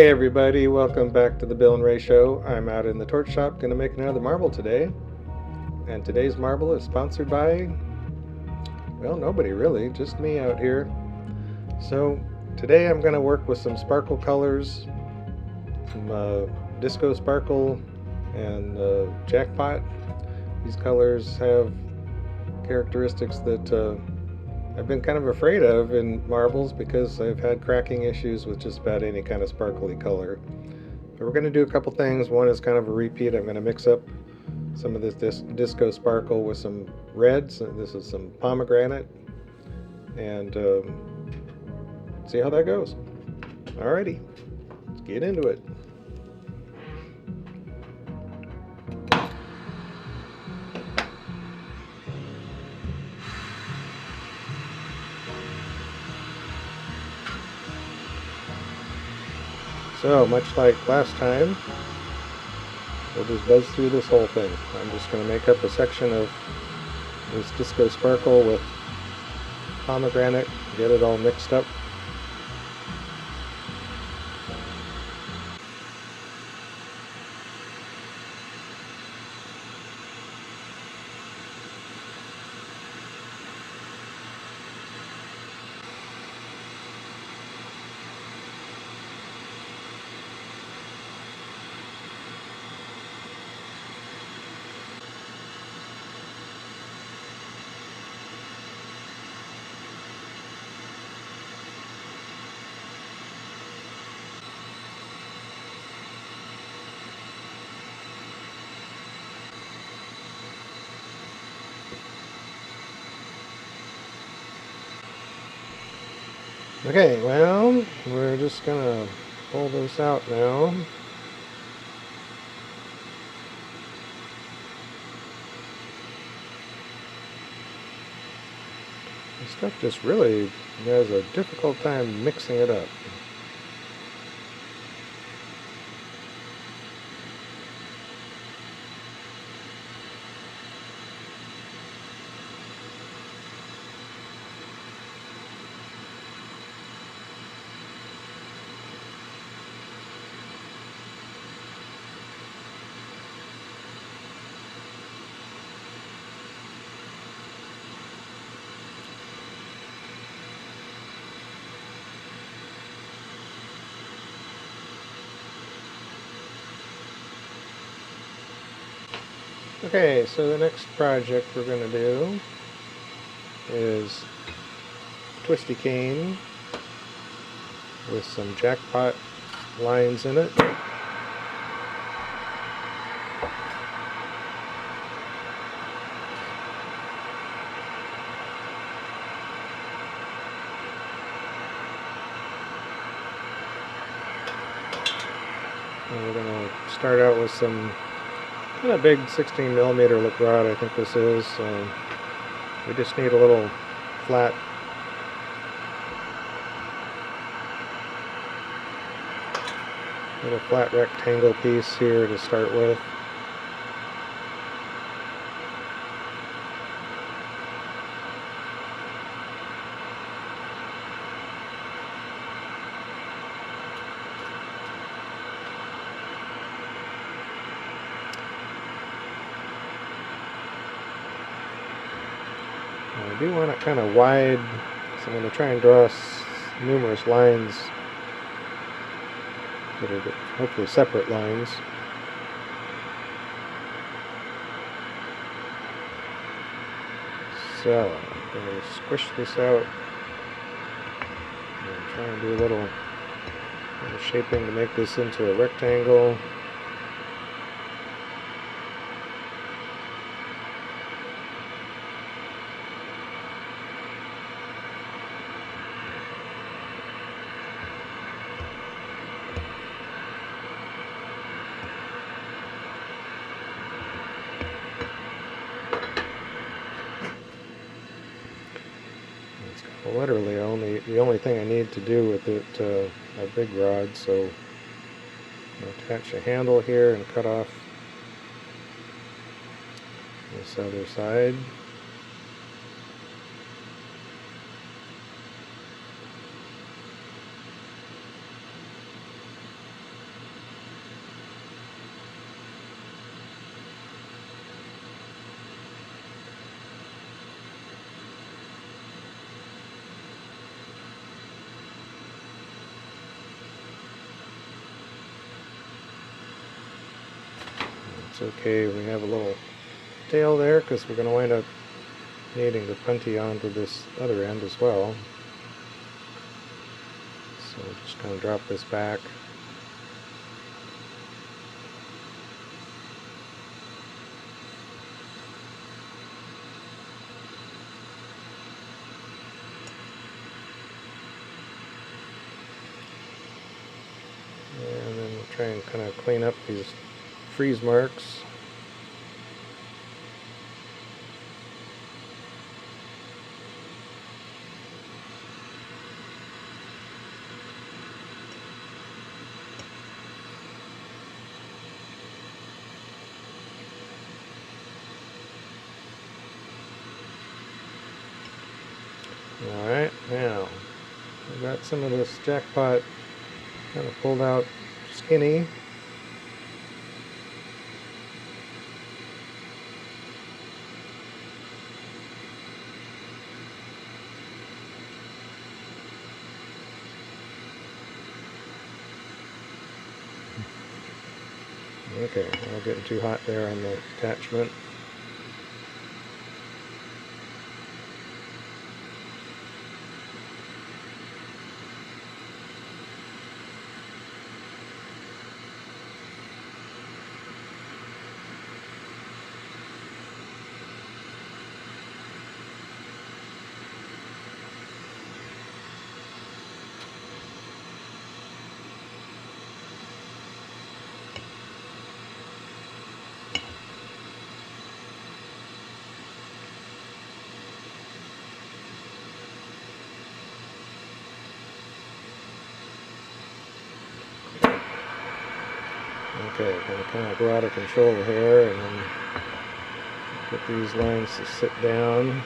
Hey everybody, welcome back to the Bill and Ray Show. I'm out in the torch shop going to make another marble today. And today's marble is sponsored by, well, nobody really, just me out here. So today I'm going to work with some sparkle colors, some disco sparkle and Jackpot. These colors have characteristics that I've been kind of afraid of in marbles because I've had cracking issues with just about any kind of sparkly color. But we're going to do a couple things. One is kind of a repeat. I'm going to mix up some of this disco sparkle with some reds. This is some pomegranate, and see how that goes. Alrighty, let's get into it. So, much like last time, we'll just buzz through this whole thing. I'm just going to make up a section of this disco sparkle with pomegranate, get it all mixed up. Okay, well, we're just gonna pull this out now. This stuff just really has a difficult time mixing it up. Okay, so the next project we're going to do is twisty cane with some Jackpot lines in it. And we're going to start out with some kind of big 16 millimeter lip rod, I think this is. We just need a little flat rectangle piece here to start with. I do want it kind of wide, so I'm going to try and draw numerous lines that are hopefully separate lines. So I'm going to squish this out and try and do a little shaping to make this into a rectangle. Literally the only thing I need to do with it a big rod, so I'll attach a handle here and cut off this other side. It's okay, we have a little tail there because we're going to wind up needing to punty onto this other end as well. So we'll just kind of drop this back. And then we'll try and kind of clean up these freeze marks. Alright, now we've got some of this Jackpot kind of pulled out skinny. Okay, I'm getting too hot there on the attachment. Okay, going to kind of go out of control here and then get these lines to sit down.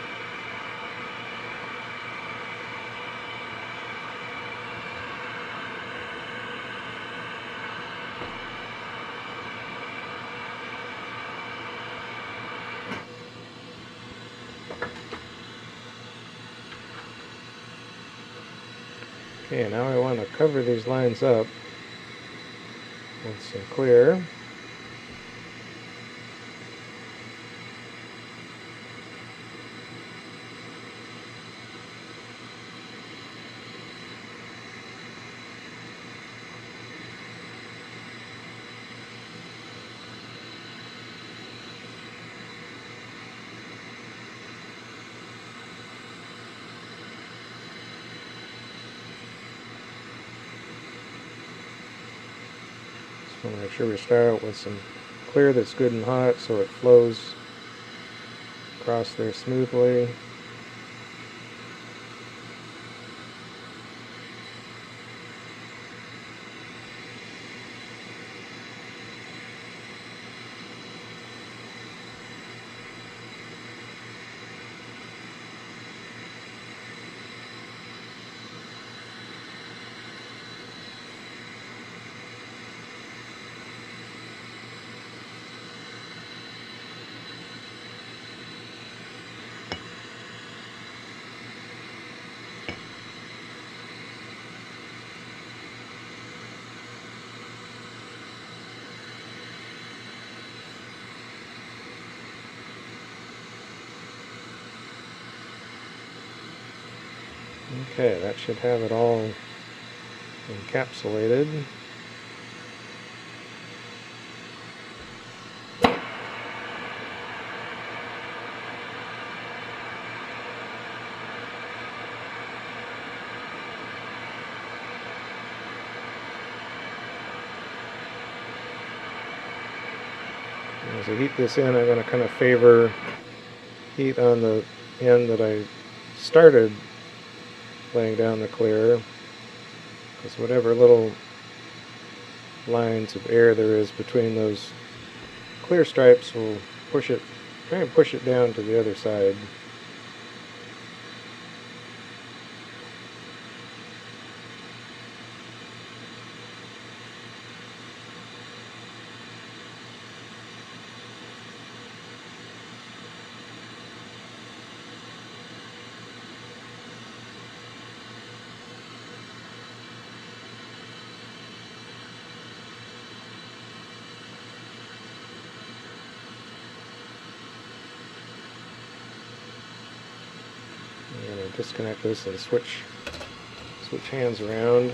Okay, now I want to cover these lines up with some clear. Just want to make sure we start out with some clear that's good and hot so it flows across there smoothly. Okay, that should have it all encapsulated. As I heat this in, I'm going to kind of favor heat on the end that I started laying down the clear, because whatever little lines of air there is between those clear stripes will try and push it down to the other side. disconnect this and switch hands around.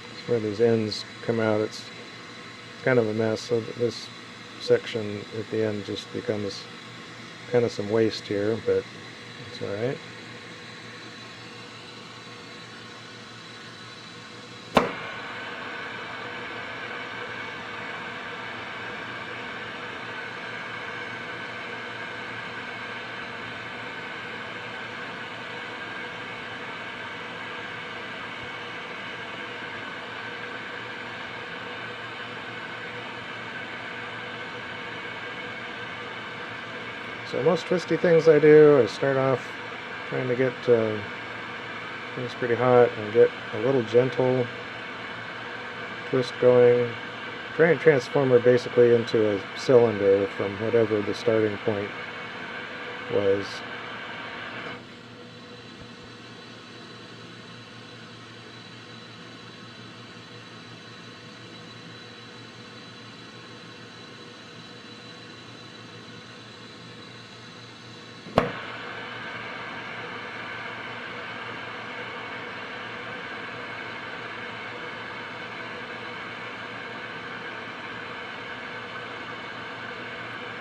That's where these ends come out. It's kind of a mess, so that this section at the end just becomes kind of some waste here, but it's alright. So most twisty things I do, I start off trying to get things pretty hot and get a little gentle twist going. Try and transform her basically into a cylinder from whatever the starting point was.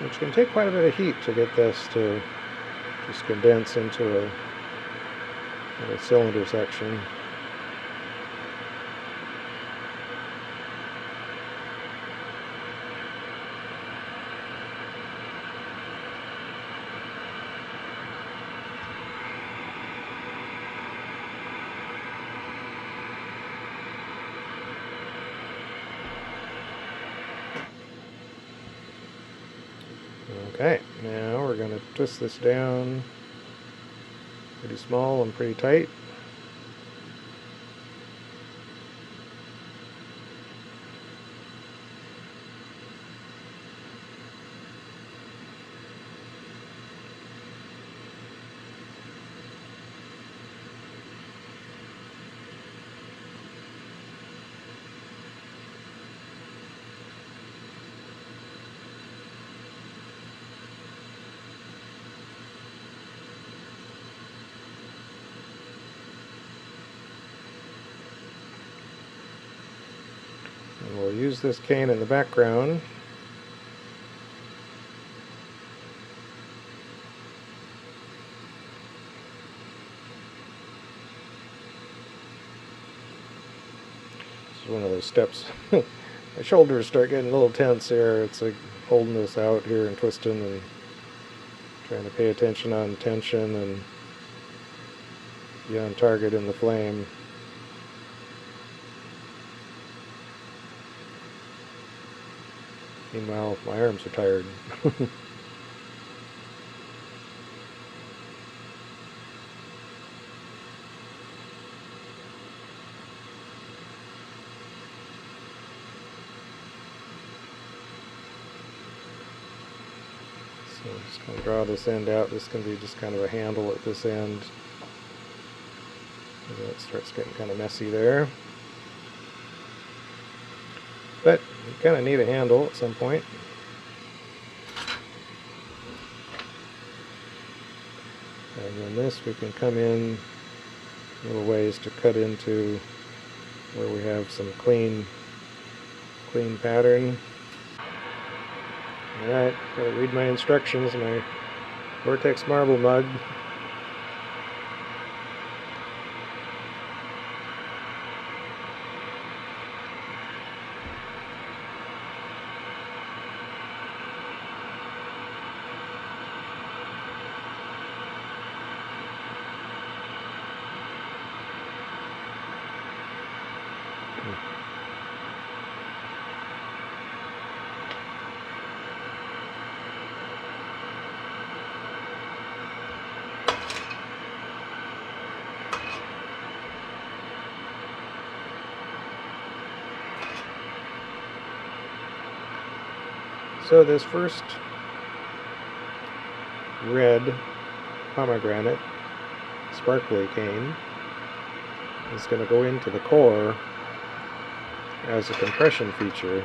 Which can take quite a bit of heat to get this to just condense into a cylinder section. Okay, now we're going to twist this down pretty small and pretty tight. And we'll use this cane in the background. This is one of those steps. My shoulders start getting a little tense here. It's like holding this out here and twisting and trying to pay attention on tension and be on target in the flame. Meanwhile, my arms are tired. So I'm just going to draw this end out. This can be just kind of a handle at this end. And it starts getting kind of messy there. But you kind of need a handle at some point. And then this we can come in little ways to cut into where we have some clean pattern. Alright, gotta read my instructions, my Vortex marble mug. So this first red pomegranate sparkly cane is going to go into the core as a compression feature.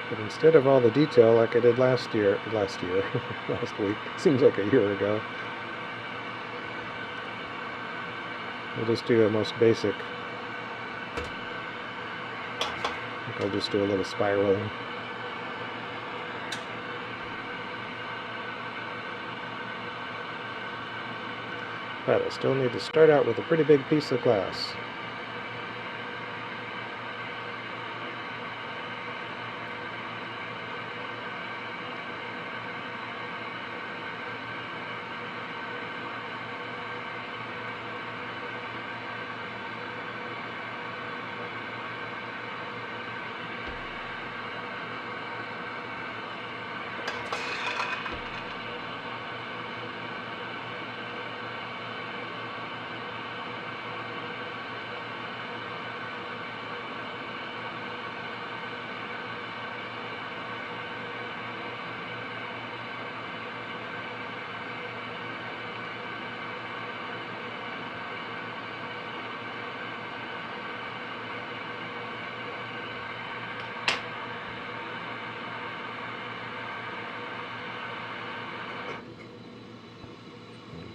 But instead of all the detail like I did last week, seems like a year ago, we'll just do a most basic. I think I'll just do a little spiraling. But I still need to start out with a pretty big piece of glass.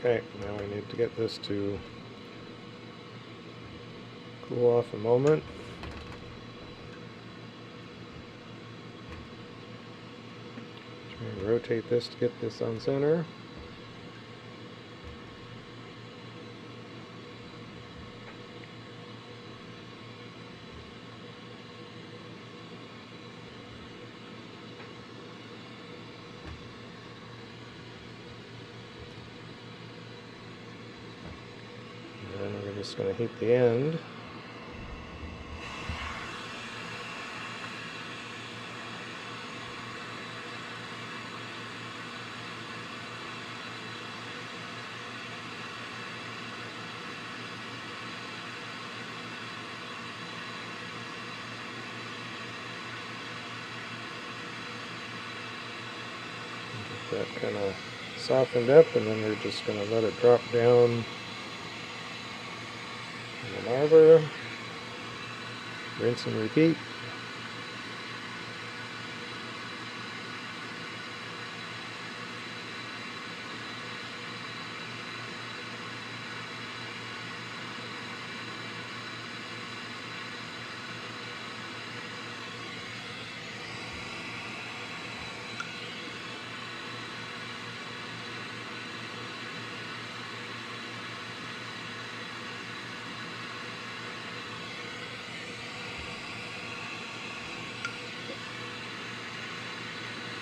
Okay, now I need to get this to cool off a moment. Try and rotate this to get this on center. Just going to heat the end. Get that kind of softened up, and then we're just going to let it drop down. Arbor, rinse and repeat.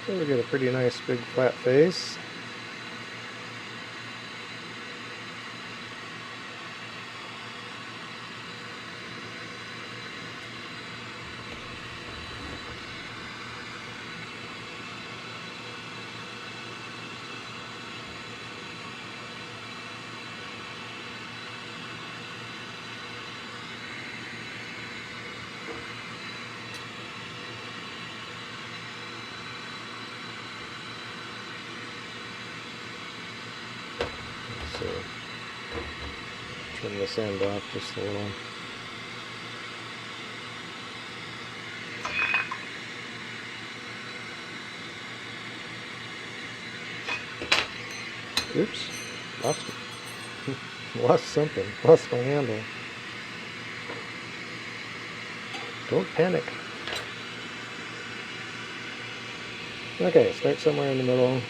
So we get a pretty nice big flat face. So trim this end off just a little. Oops, lost it. Lost something. Lost my handle. Don't panic. Okay, start somewhere in the middle.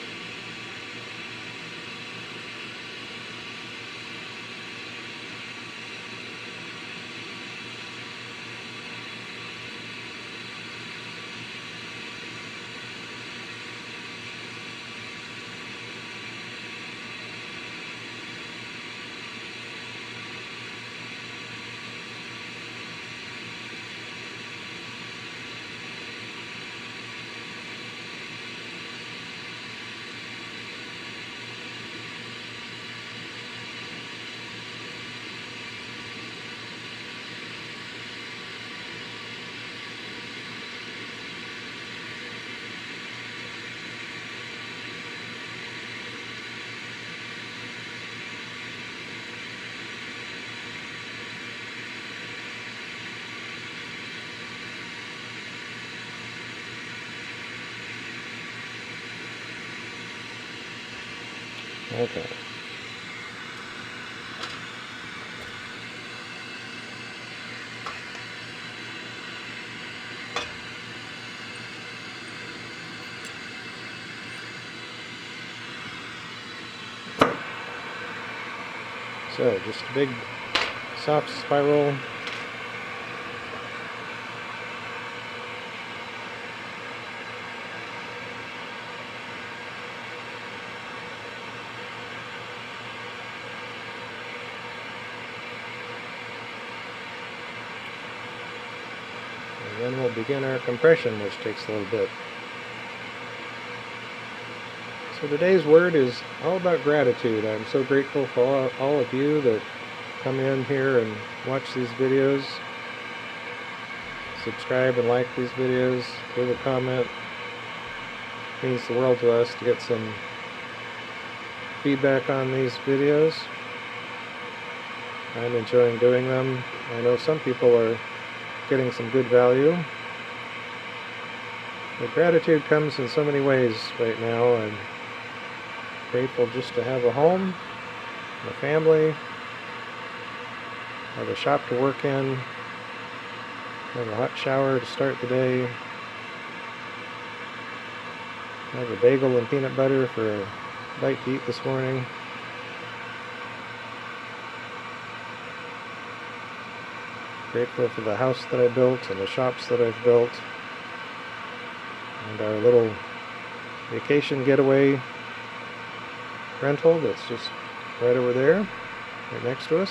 Okay. So, just a big soft spiral. And then we'll begin our compression, which takes a little bit. So today's word is all about gratitude. I'm so grateful for all of you that come in here and watch these videos, subscribe and like these videos, leave a comment. It means the world to us to get some feedback on these videos. I'm enjoying doing them. I know some people are getting some good value. But gratitude comes in so many ways right now. I'm grateful just to have a home, a family, have a shop to work in, have a hot shower to start the day, have a bagel and peanut butter for a bite to eat this morning. Grateful for the house that I built and the shops that I've built, and our little vacation getaway rental that's just right over there, right next to us.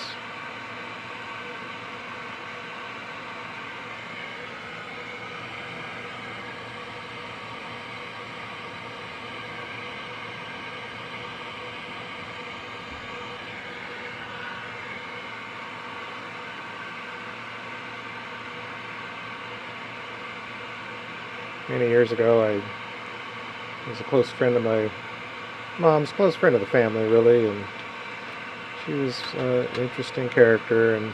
Many years ago, I was a close friend of my mom's, close friend of the family, really, and she was an interesting character, and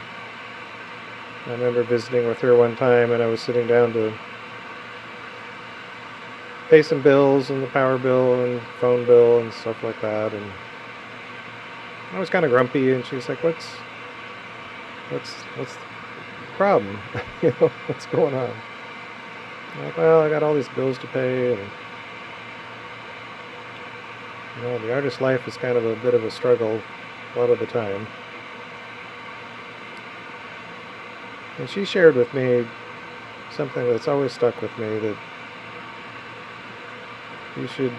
I remember visiting with her one time, and I was sitting down to pay some bills, and the power bill and phone bill and stuff like that, and I was kind of grumpy, and she was like, what's the problem? What's going on? I'm like, well, I got all these bills to pay, and the artist life is kind of a bit of a struggle a lot of the time. And she shared with me something that's always stuck with me, that you should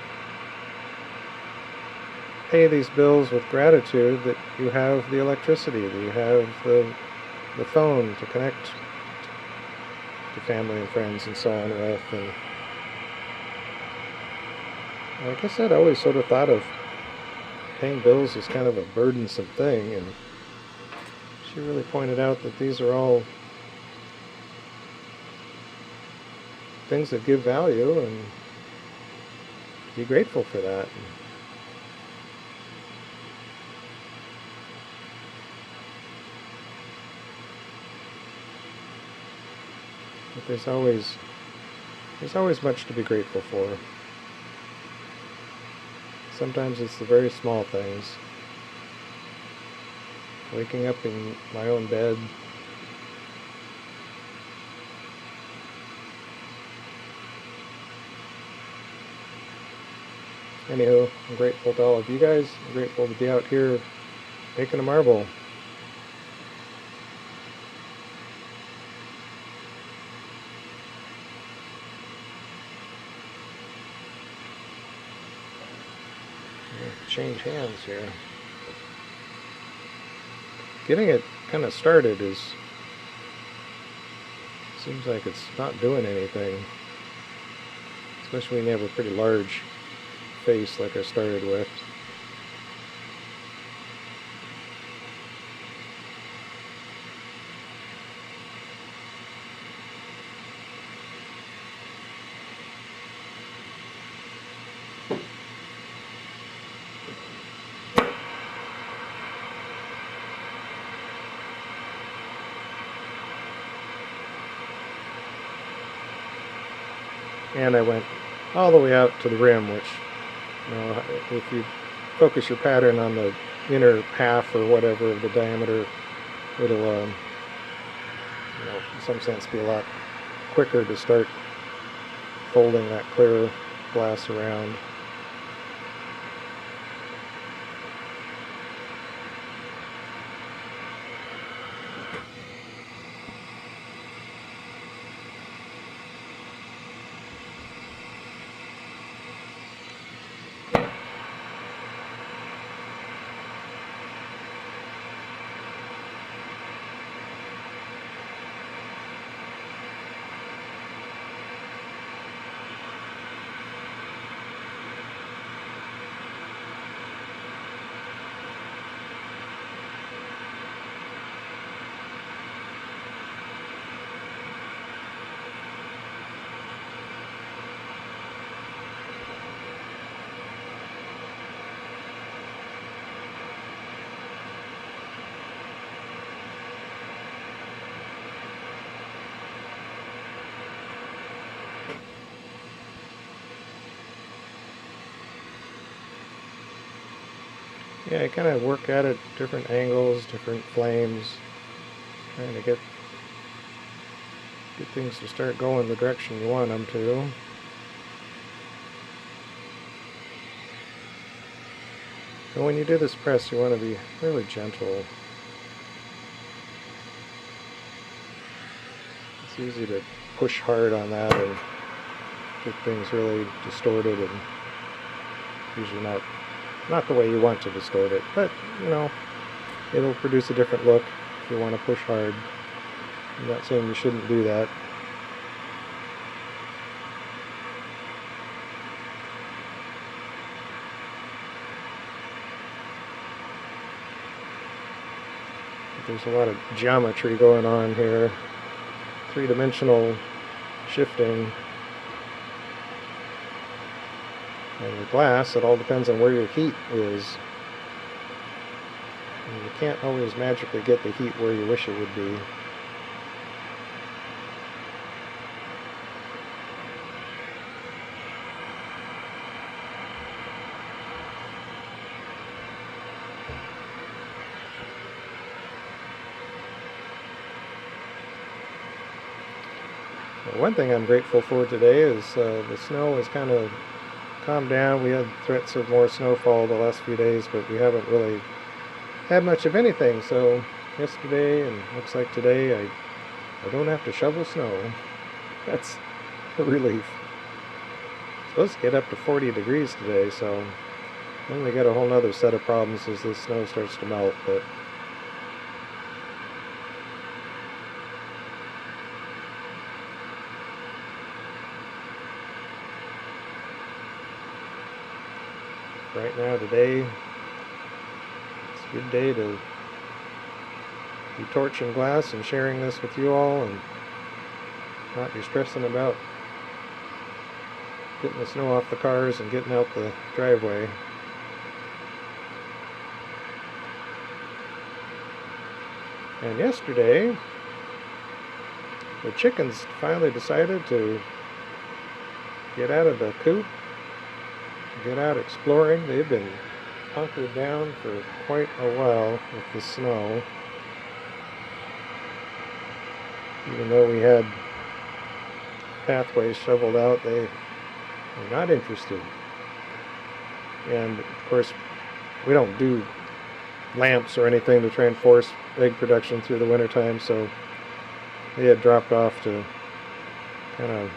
pay these bills with gratitude that you have the electricity, that you have the phone to connect to family and friends and so on with. And I guess I'd always sort of thought of paying bills as kind of a burdensome thing, and she really pointed out that these are all things that give value, and be grateful for that. But there's always much to be grateful for. Sometimes it's the very small things. Waking up in my own bed. Anywho, I'm grateful to all of you guys. I'm grateful to be out here making a marble. Change hands here. Getting it kind of started seems like it's not doing anything, especially when you have a pretty large face like I started with. And I went all the way out to the rim, which, if you focus your pattern on the inner half or whatever of the diameter, it'll, in some sense, be a lot quicker to start folding that clear glass around. Yeah, I kind of work at it different angles, different flames, trying to get things to start going the direction you want them to. And when you do this press, you want to be really gentle. It's easy to push hard on that and get things really distorted, and usually not the way you want to distort it, but it'll produce a different look if you want to push hard. I'm not saying you shouldn't do that. But there's a lot of geometry going on here, three-dimensional shifting. And with glass, it all depends on where your heat is. And you can't always magically get the heat where you wish it would be. Well, one thing I'm grateful for today is the snow is kind of calmed down. We had threats of more snowfall the last few days, but we haven't really had much of anything. So yesterday and looks like today, I don't have to shovel snow. That's a relief. It's supposed to get up to 40 degrees today, so then we get a whole nother set of problems as the snow starts to melt. But right now, today, it's a good day to be torching glass and sharing this with you all, and not be stressing about getting the snow off the cars and getting out the driveway. And yesterday, the chickens finally decided to get out of the coop, get out exploring. They've been hunkered down for quite a while with the snow. Even though we had pathways shoveled out, they were not interested. And of course, we don't do lamps or anything to try and force egg production through the wintertime, so they had dropped off to kind of,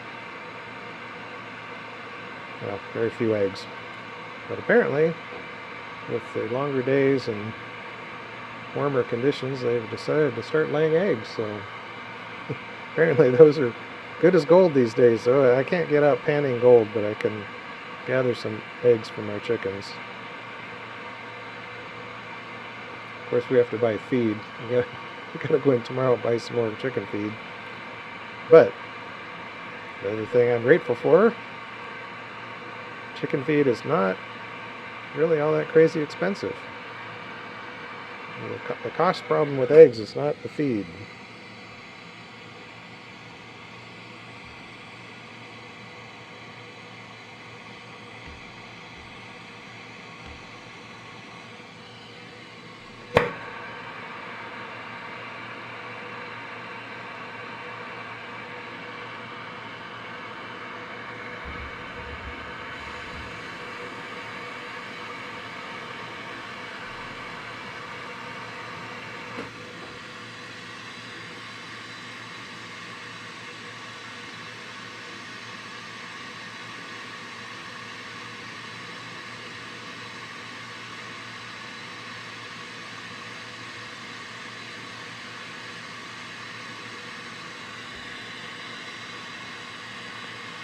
well, very few eggs. But apparently, with the longer days and warmer conditions, they've decided to start laying eggs. So apparently those are good as gold these days. So I can't get out panning gold, but I can gather some eggs from our chickens. Of course, we have to buy feed. We gotta go in tomorrow and buy some more chicken feed. But the other thing I'm grateful for, chicken feed is not really all that crazy expensive. The cost problem with eggs is not the feed.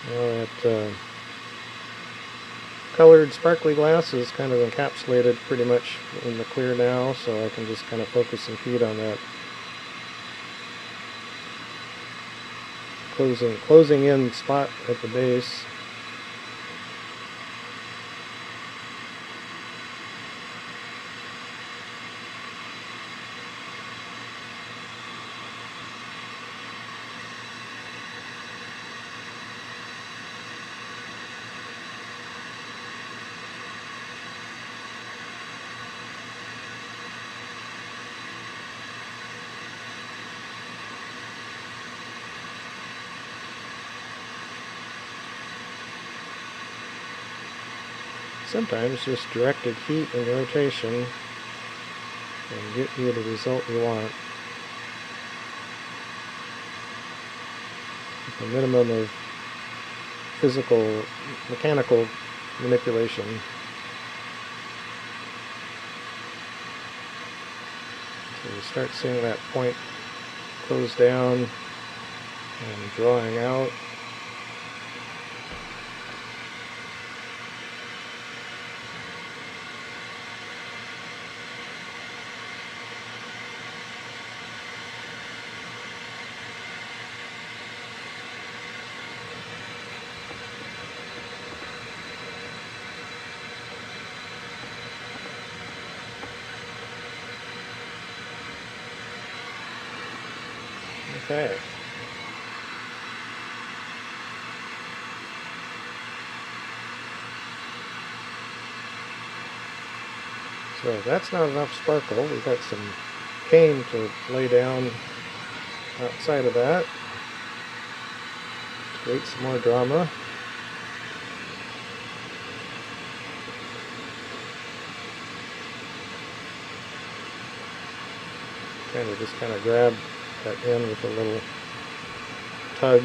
Well, that colored sparkly glass is kind of encapsulated pretty much in the clear now, so I can just kind of focus and feed on that closing in spot at the base. Sometimes just directed heat and rotation can get you the result you want. With a minimum of mechanical manipulation. So you start seeing that point close down and drawing out. Okay. So if that's not enough sparkle, we've got some cane to lay down outside of that to create some more drama. Just kind of grab that end with a little tug.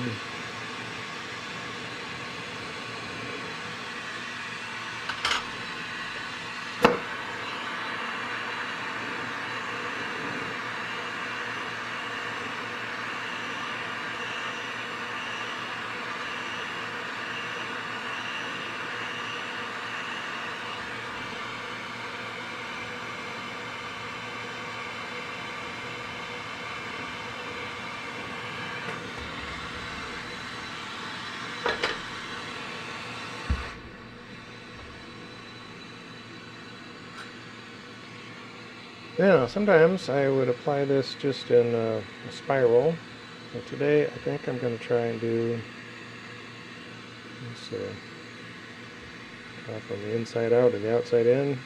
Now, sometimes I would apply this just in a spiral, but today I think I'm going to try and do this from the inside out or the outside in.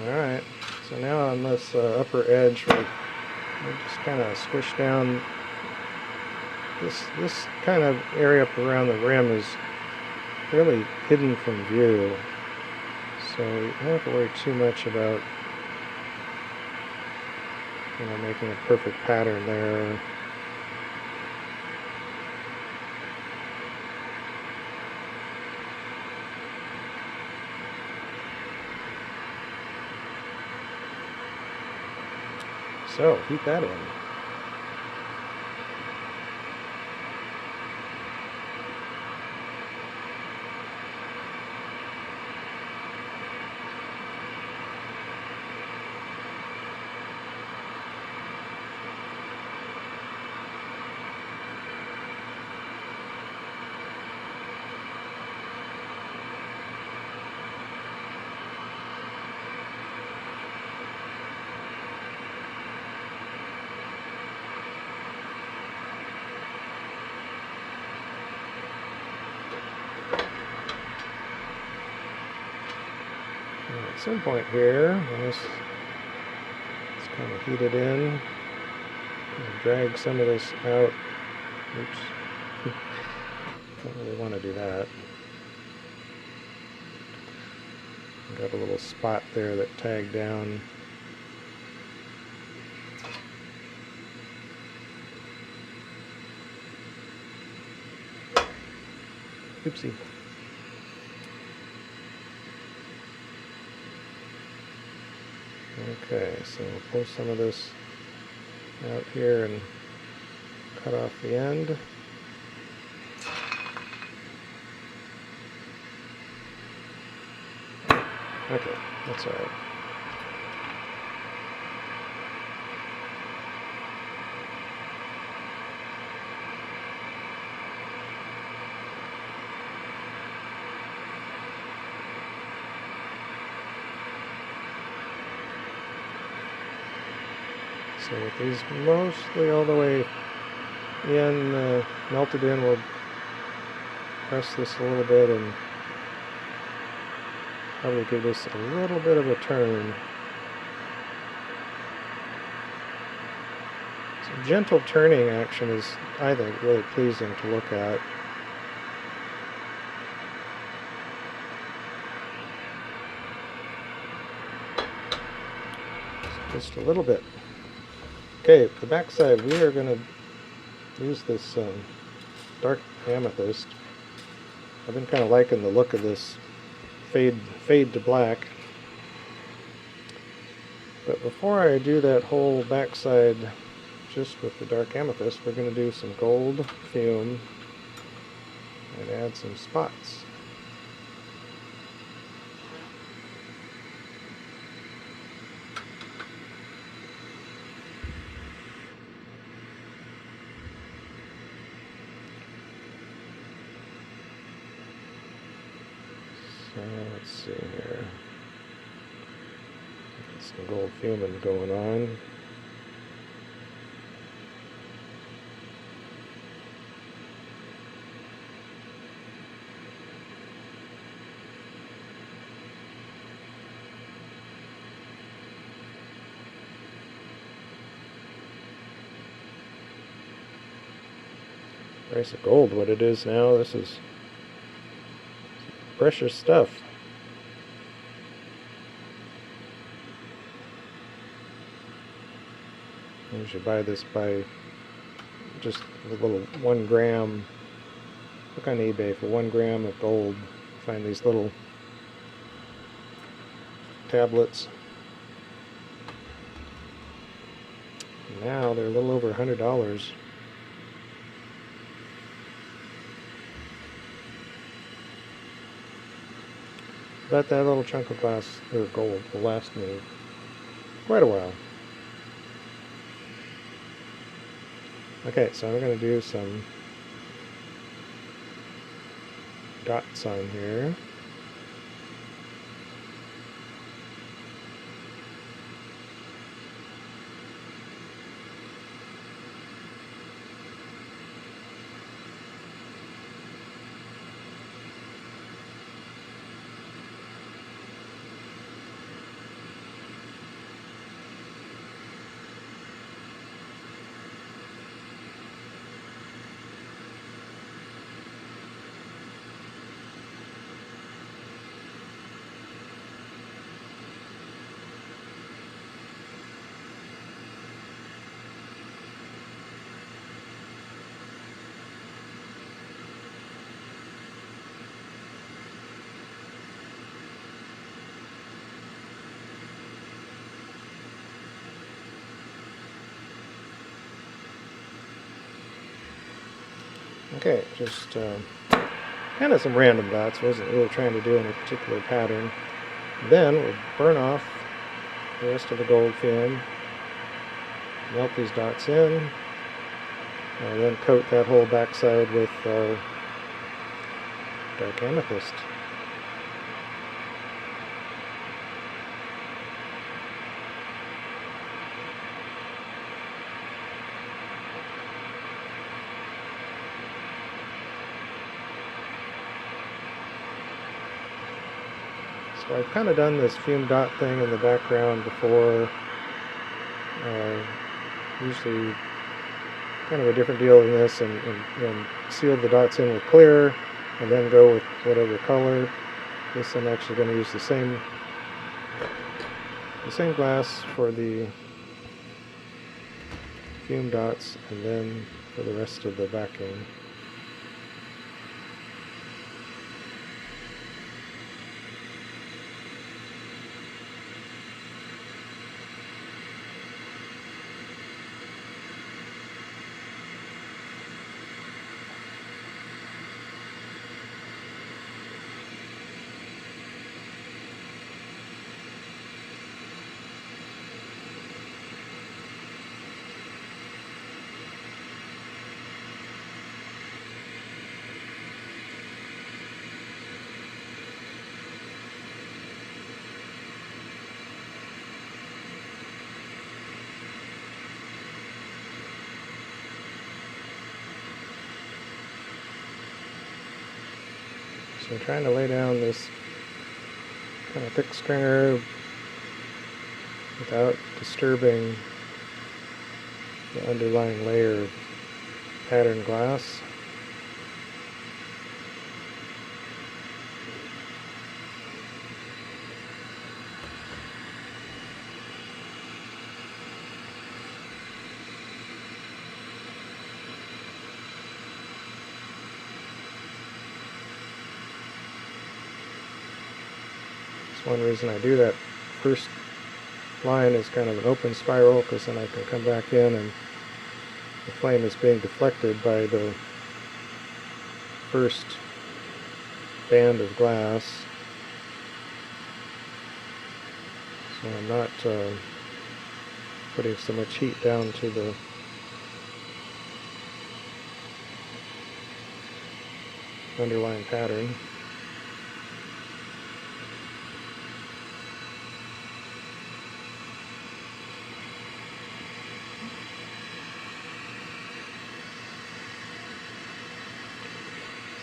Alright, so now on this upper edge, we'll just kind of squish down. This kind of area up around the rim is fairly hidden from view. So you don't have to worry too much about, making a perfect pattern there. So heat that in. At some point here, let's kind of heat it in, drag some of this out. Oops, don't really want to do that. Got a little spot there that tagged down. Oopsie. Okay, so we'll pull some of this out here and cut off the end. Okay, that's all right. So with these mostly all the way in, melted in, we'll press this a little bit and probably give this a little bit of a turn. So gentle turning action is, I think, really pleasing to look at. Just a little bit. Okay, the back side, we are going to use this dark amethyst. I've been kind of liking the look of this fade to black. But before I do that whole backside just with the dark amethyst, we're going to do some gold fume and add some spots. So let's see here. Get some gold fuming going on. Price of gold, what it is now, this is precious stuff. I usually buy this by just a little 1 gram. Look on eBay for 1 gram of gold. Find these little tablets. Now they're a little over $100. But that little chunk of glass or gold will last me quite a while. Okay, so I'm going to do some dots on here. Okay, just kind of some random dots. Wasn't really trying to do any particular pattern. Then we'll burn off the rest of the gold fume, melt these dots in, and then coat that whole backside with dark amethyst. So I've kind of done this fume dot thing in the background before. Usually kind of a different deal than this, and seal the dots in with clear and then go with whatever color. This I'm actually going to use the same glass for the fume dots and then for the rest of the backing. So I'm trying to lay down this kind of thick stringer without disturbing the underlying layer of patterned glass. One reason I do that first line is kind of an open spiral, because then I can come back in and the flame is being deflected by the first band of glass. So I'm not putting so much heat down to the underlying pattern.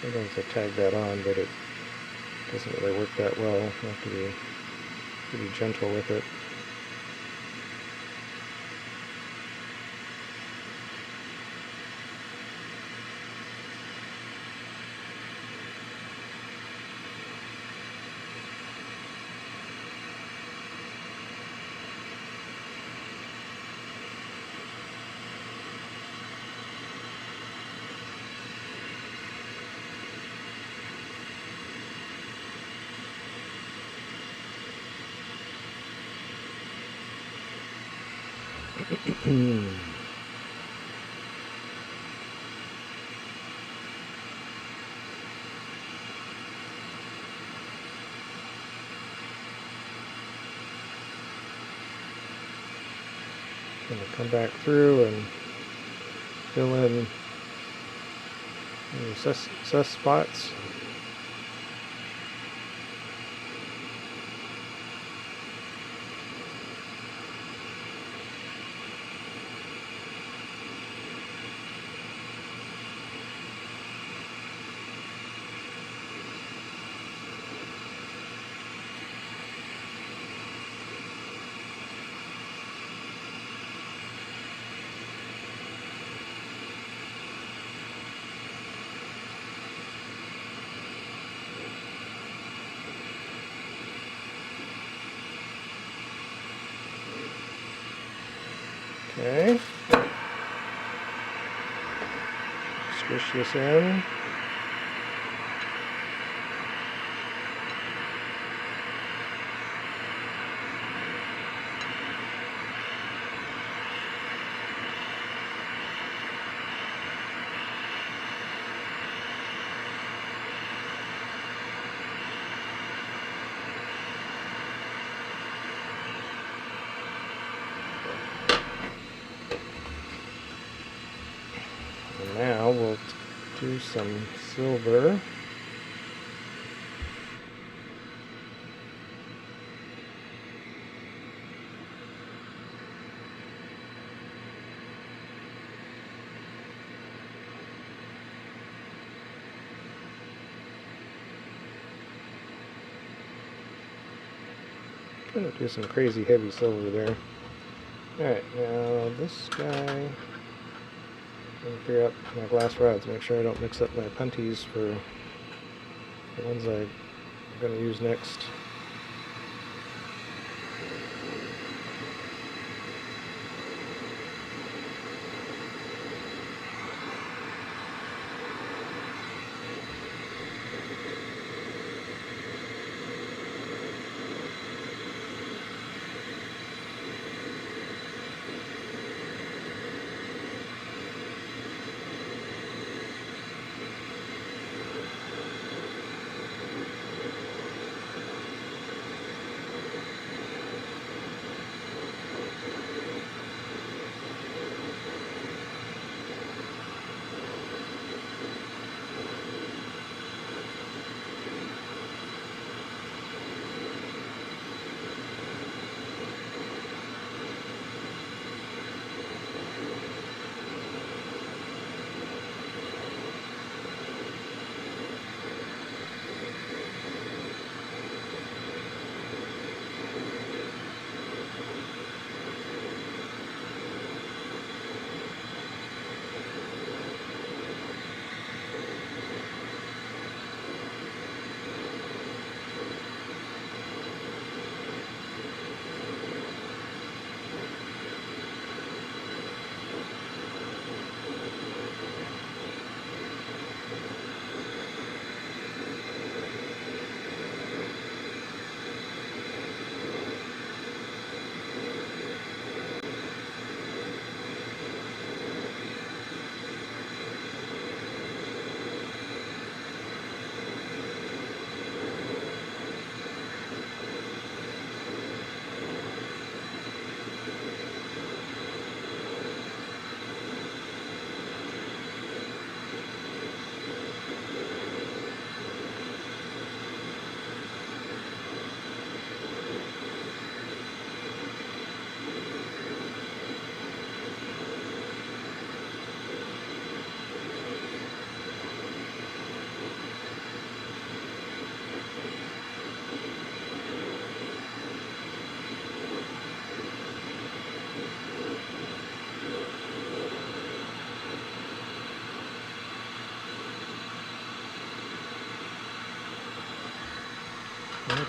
Sometimes I tag that on, but it doesn't really work that well. You have to be pretty gentle with it. Going to come back through and fill in any sus spots. Okay. Squish this in. use some silver. Gonna do some crazy heavy silver there. Alright, now this guy, I'm gonna figure out my glass rods, make sure I don't mix up my punties for the ones I'm gonna use next.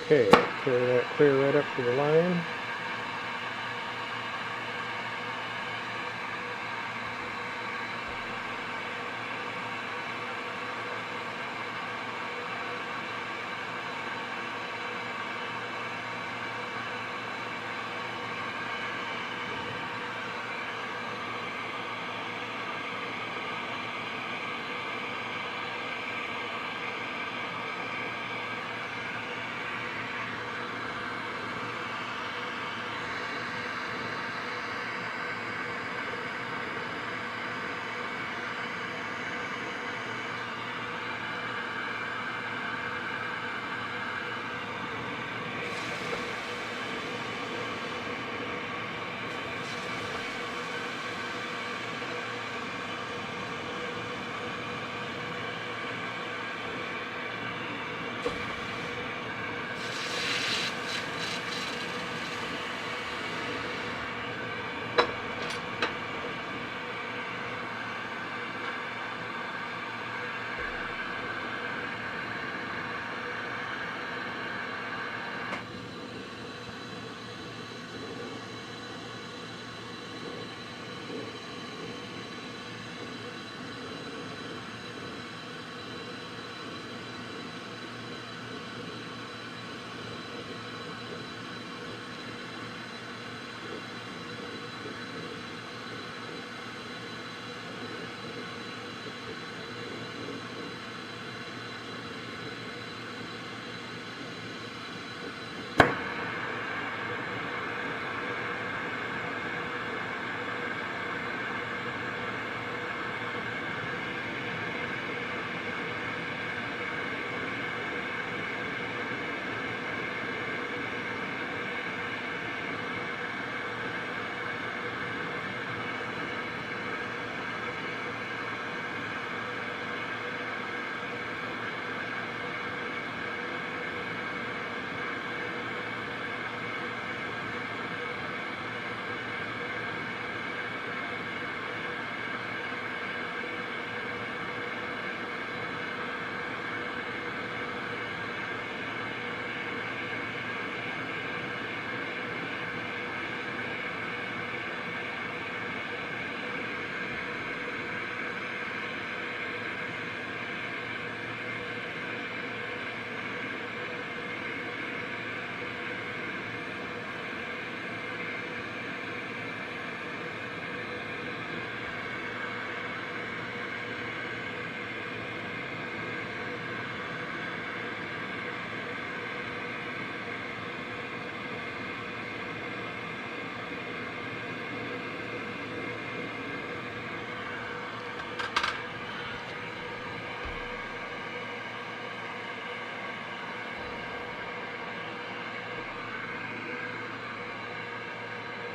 Okay, carry that clear right up to the line.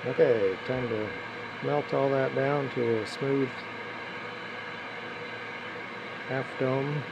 Okay, time to melt all that down to a smooth half dome.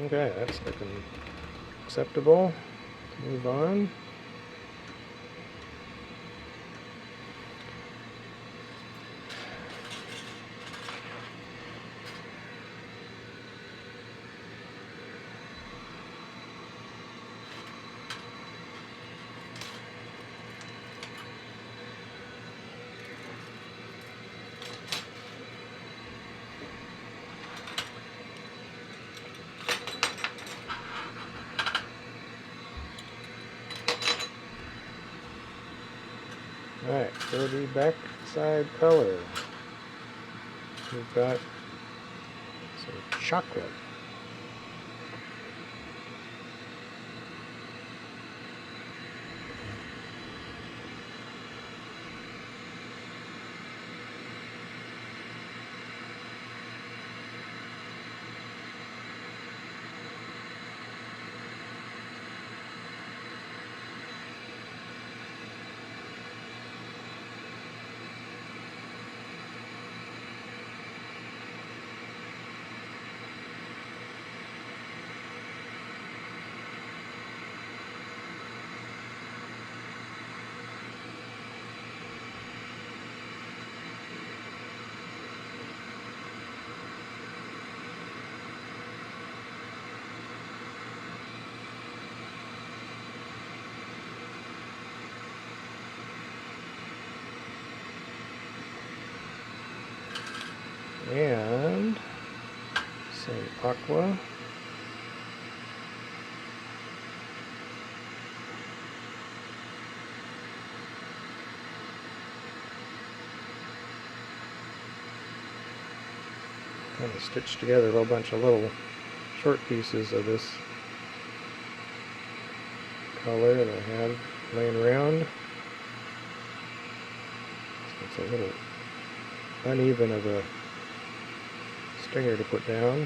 Okay, that's looking acceptable. Move on. Alright, for the backside color, we've got some chocolate. And some Aqua. Kind of stitched together a whole bunch of little short pieces of this color that I had laying around. So it's a little uneven of a stringer to put down.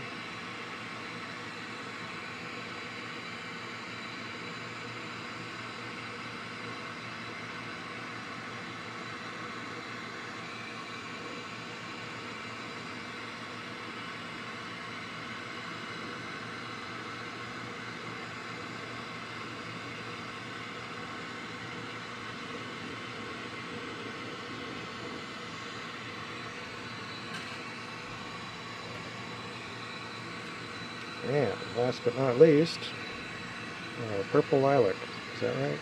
And last but not least, purple lilac. Is that right?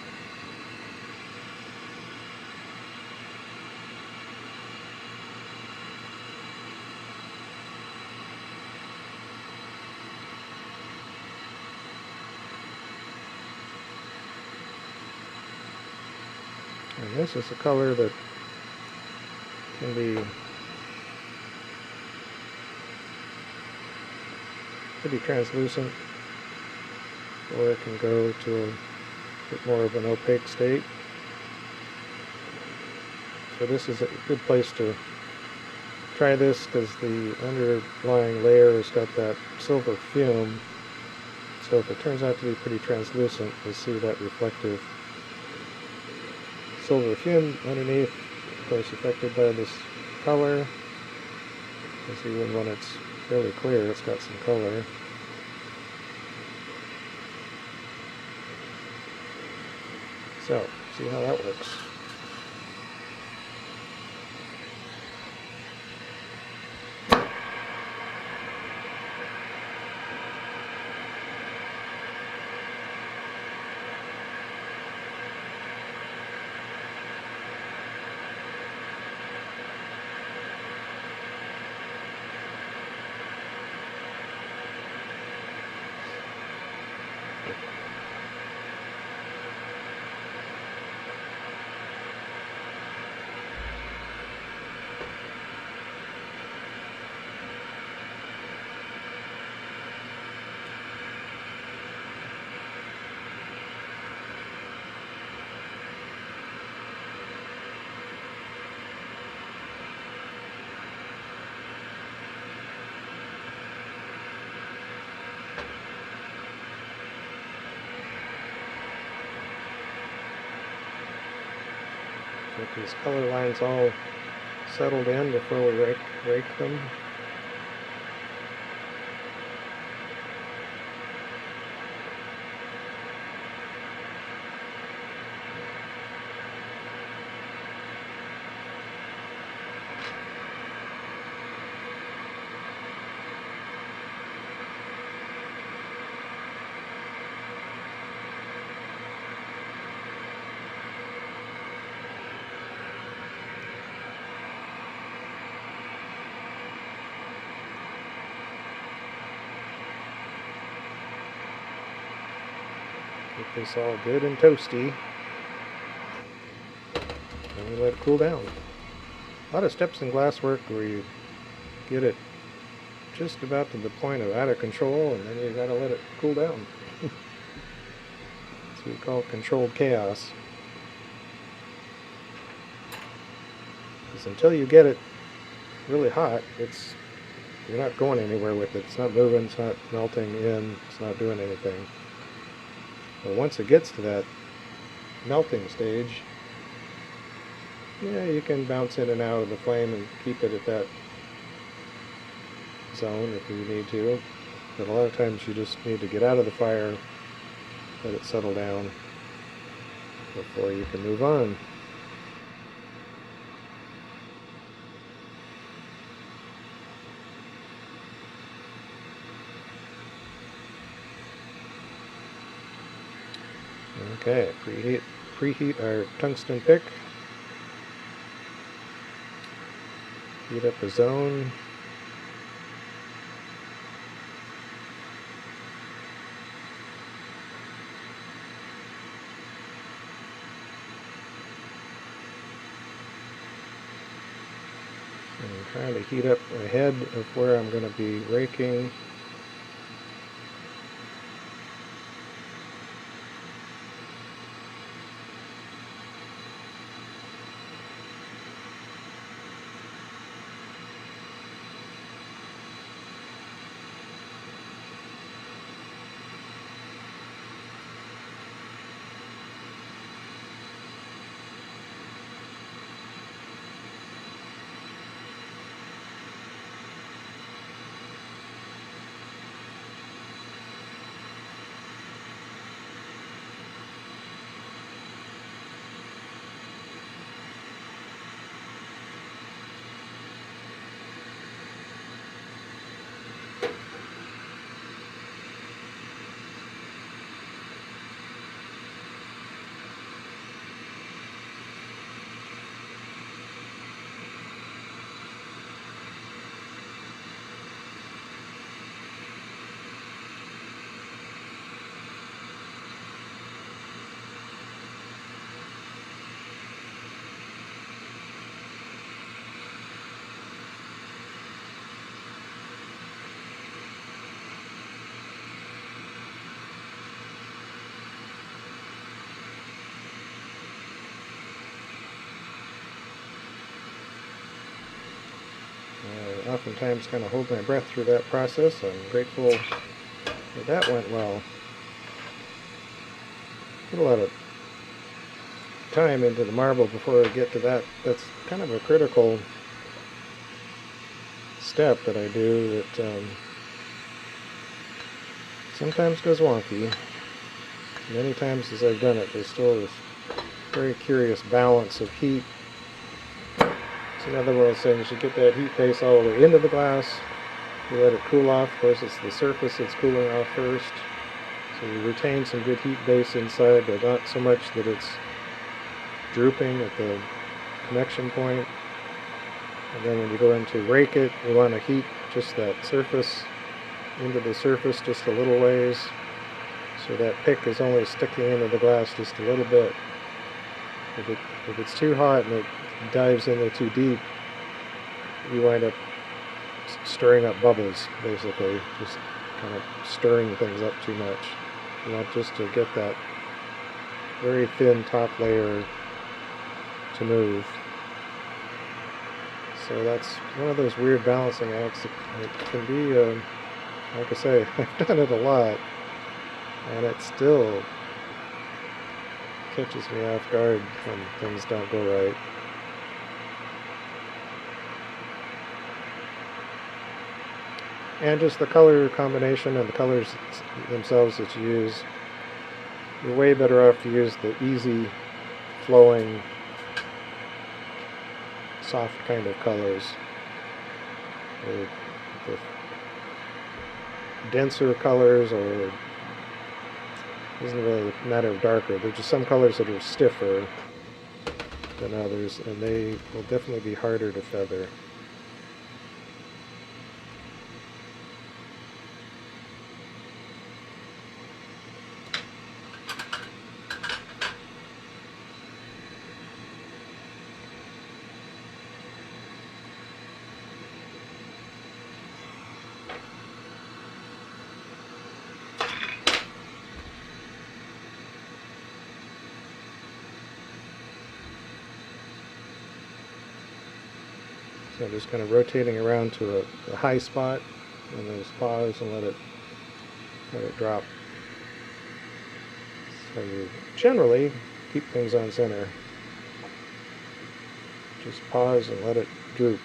And this is a color that can be pretty translucent, or it can go to a bit more of an opaque state. So this is a good place to try this because the underlying layer has got that silver fume. So if it turns out to be pretty translucent, you'll see that reflective silver fume underneath, of course affected by this color. Because even when it's fairly clear, it's got some color. So, see how that works. Get these color lines all settled in before we rake them. Get this all good and toasty. And we let it cool down. A lot of steps in glasswork where you get it just about to the point of out of control, and then you gotta let it cool down. That's what we call controlled chaos. Because until you get it really hot, you're not going anywhere with it. It's not moving, it's not melting in, it's not doing anything. But once it gets to that melting stage, yeah, you can bounce in and out of the flame and keep it at that zone if you need to. But a lot of times you just need to get out of the fire, let it settle down before you can move on. Okay, preheat our tungsten pick. Heat up a zone. And I'm trying to heat up ahead of where I'm going to be raking. Sometimes kind of hold my breath through that process. I'm grateful that that went well. Put a lot of time into the marble before I get to that. That's kind of a critical step that I do that sometimes goes wonky. Many times as I've done it, there's still this very curious balance of heat. It's another one of those things, you get that heat base all the way into the glass, you let it cool off. Of course, it's the surface that's cooling off first, so you retain some good heat base inside, but not so much that it's drooping at the connection point. And then when you go into rake it, you want to heat just that surface into the surface just a little ways, so that pick is only sticking into the glass just a little bit. If it's too hot and it dives in there too deep, you wind up stirring up bubbles, basically, just kind of stirring things up too much. You want just to get that very thin top layer to move. So that's one of those weird balancing acts. It can be, like I say, I've done it a lot, and it still catches me off guard when things don't go right. And just the color combination and the colors themselves that you use, you're way better off to use the easy flowing soft kind of colors. The denser colors, or it doesn't really matter darker. There's just some colors that are stiffer than others, and they will definitely be harder to feather. So just kind of rotating around to a high spot, and then just pause and let it drop. So you generally keep things on center. Just pause and let it droop.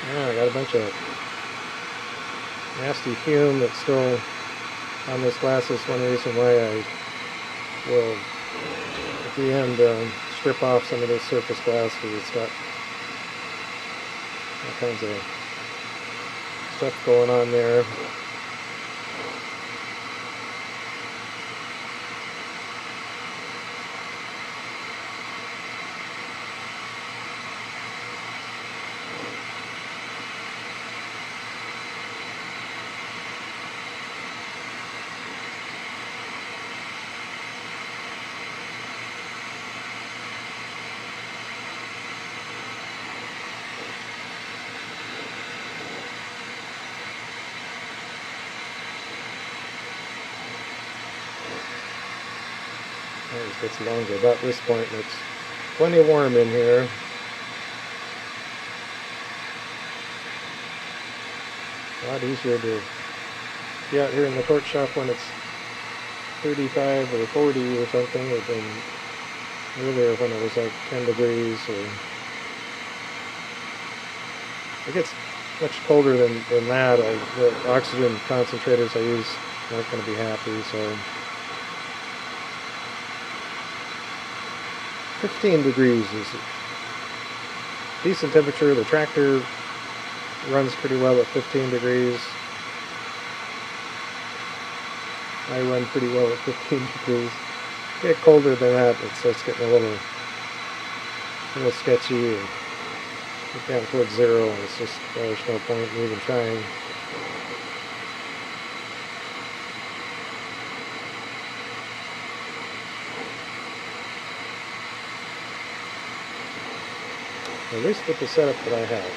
I got a bunch of nasty fume that's still on this glass. Is one reason why I will, at the end, strip off some of this surface glass, because it's got all kinds of stuff going on there. It gets longer. About this point, it's plenty warm in here. A lot easier to be out here in the torch shop when it's 35 or 40 or something, than earlier when it was like 10 degrees. Or it gets much colder than that. The oxygen concentrators I use aren't going to be happy, so 15 degrees is a decent temperature. The tractor runs pretty well at 15 degrees. I run pretty well at 15 degrees. Get colder than that, it starts getting a little sketchy, and get down towards zero, and it's just, there's no point in even trying. At least with the setup that I have.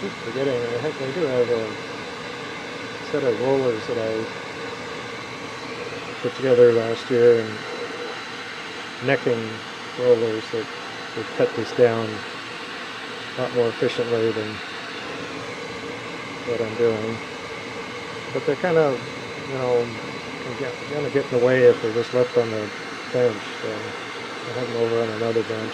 keep forgetting, I do have a set of rollers that I put together last year, and necking rollers that would cut this down a lot more efficiently than what I'm doing. But they're kind of, kind of get in the way if they're just left on the bench. So I have them over on another bench.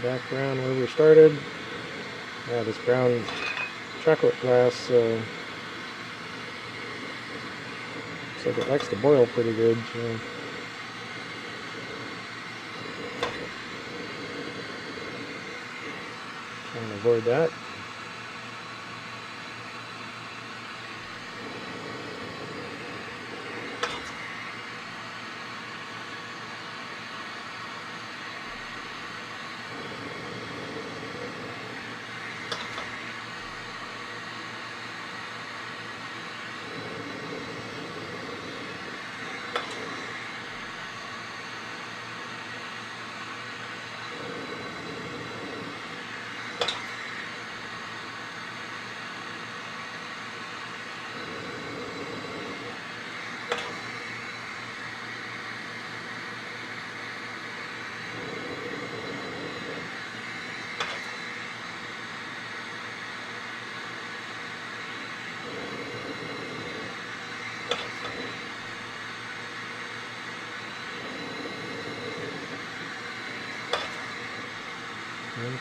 Back around where we started. Yeah, this brown chocolate glass looks like it likes to boil pretty good. So. Trying to avoid that.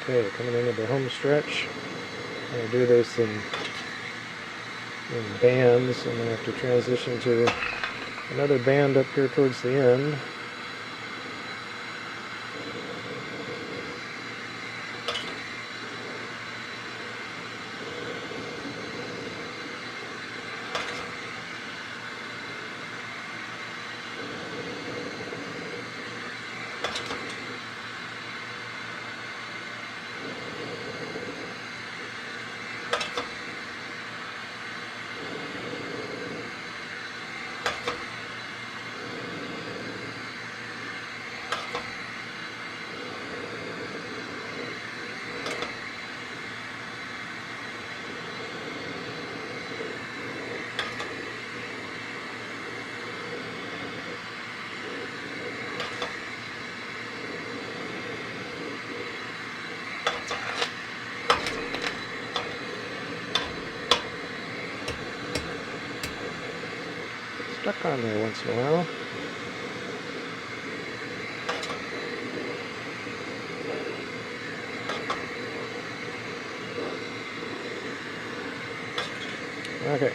Okay, coming into the home stretch. I'm going to do this in bands. I'm going to have to transition to another band up here towards the end. stuck on there once in a while. Okay.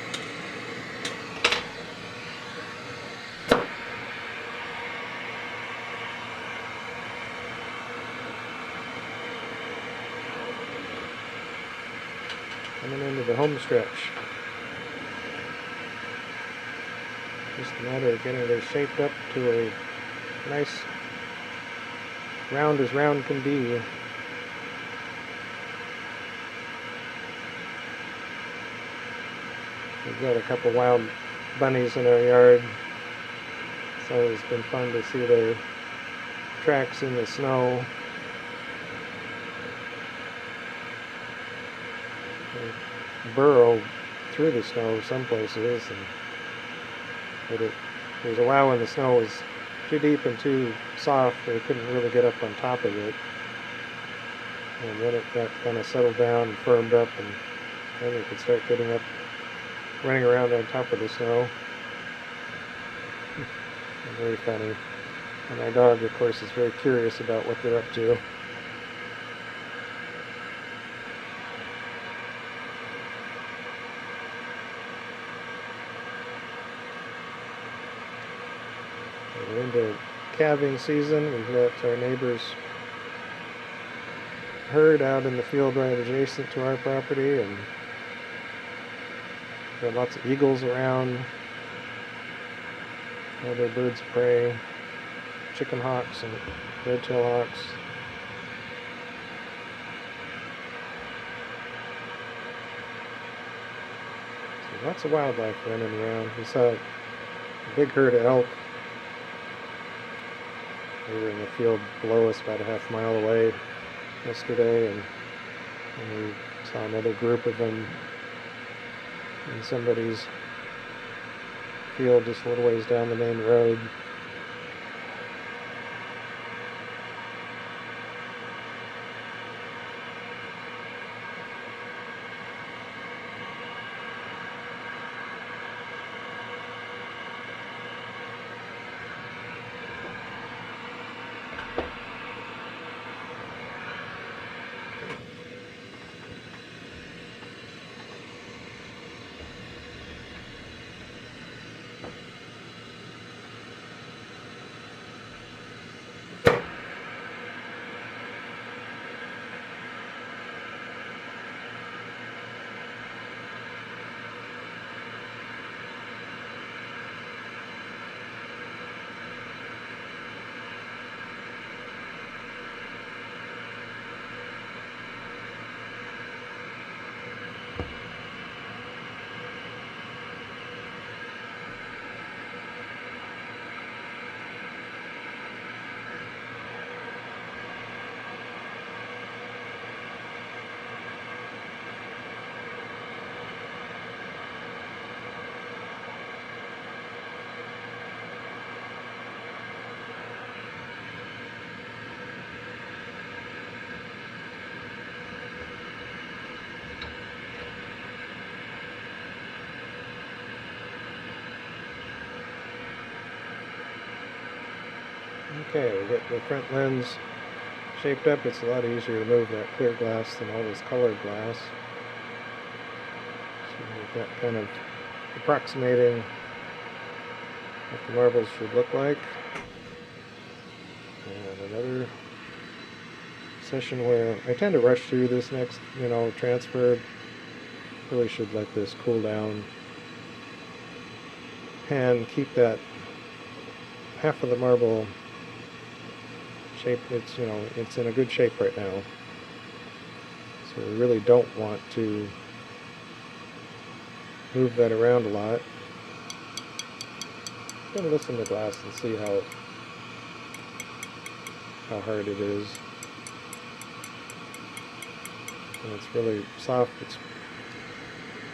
Coming into the home stretch. Just a matter of getting this shaped up to a nice round as round can be. We've got a couple wild bunnies in our yard. It's always been fun to see their tracks in the snow. They burrow through the snow some places, but there was a while when the snow was too deep and too soft, they couldn't really get up on top of it. And then it got kind of settled down and firmed up, and then they could start getting up, running around on top of the snow. Very funny. And our dog, of course, is very curious about what they're up to. We're into calving season. We've got our neighbor's herd out in the field right adjacent to our property, and got lots of eagles around, other birds of prey, chicken hawks and red-tailed hawks. So lots of wildlife running around. We saw a big herd of elk. They were in the field below us about a half mile away yesterday, and we saw another group of them in somebody's field just a little ways down the main road. Okay, we get the front lens shaped up. It's a lot easier to move that clear glass than all this colored glass. So we've got kind of approximating what the marbles should look like. And another session where I tend to rush through this next, transfer. Really should let this cool down and keep that half of the marble shape. It's in a good shape right now, so we really don't want to move that around a lot. I'm going to listen to the glass and see how hard it is. And it's really soft. It's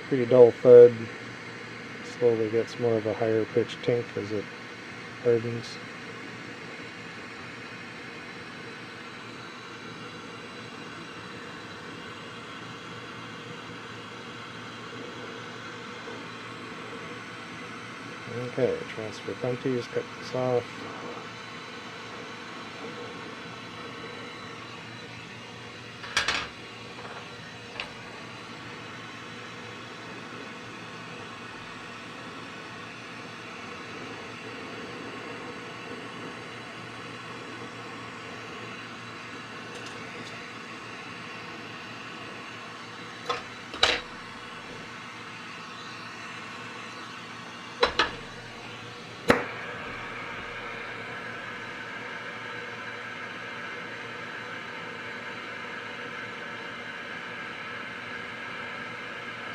pretty dull thud. It slowly gets more of a higher pitched tink as it hardens. Okay, transfer bunties, cut this off.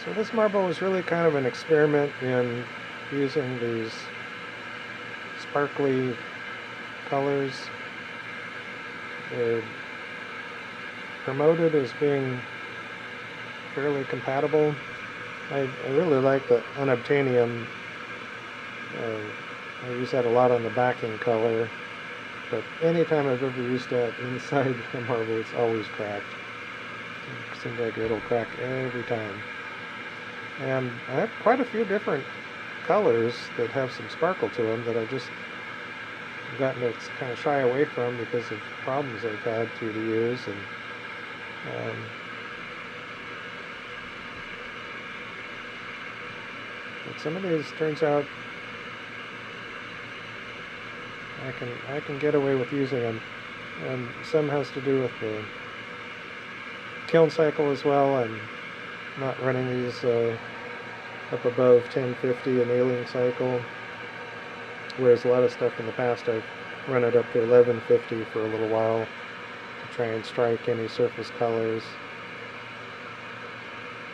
So this marble was really kind of an experiment in using these sparkly colors. They're promoted as being fairly compatible. I really like the unobtainium. I use that a lot on the backing color, but anytime I've ever used that inside a marble, it's always cracked. It seems like it'll crack every time. And I have quite a few different colors that have some sparkle to them that I've just gotten to kind of shy away from because of problems I've had through the years. But some of these turns out I can get away with using them, and some has to do with the kiln cycle as well. I'm not running these up above 1050 annealing cycle, whereas a lot of stuff in the past I've run it up to 1150 for a little while to try and strike any surface colors.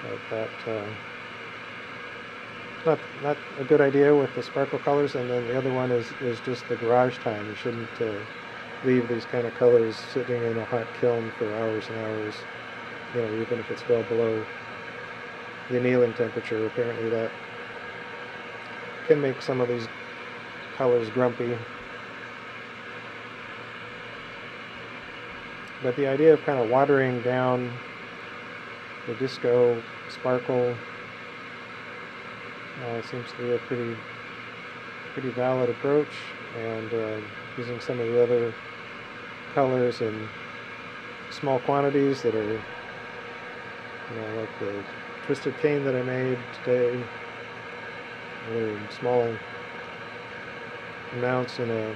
But that not a good idea with the sparkle colors. And then the other one is just the garage time. You shouldn't leave these kind of colors sitting in a hot kiln for hours and hours, you know, even if it's well below the annealing temperature. Apparently that can make some of these colors grumpy. But the idea of kind of watering down the disco sparkle seems to be a pretty valid approach, and using some of the other colors in small quantities that are, you know, like the twisted cane that I made today, or in small amounts in a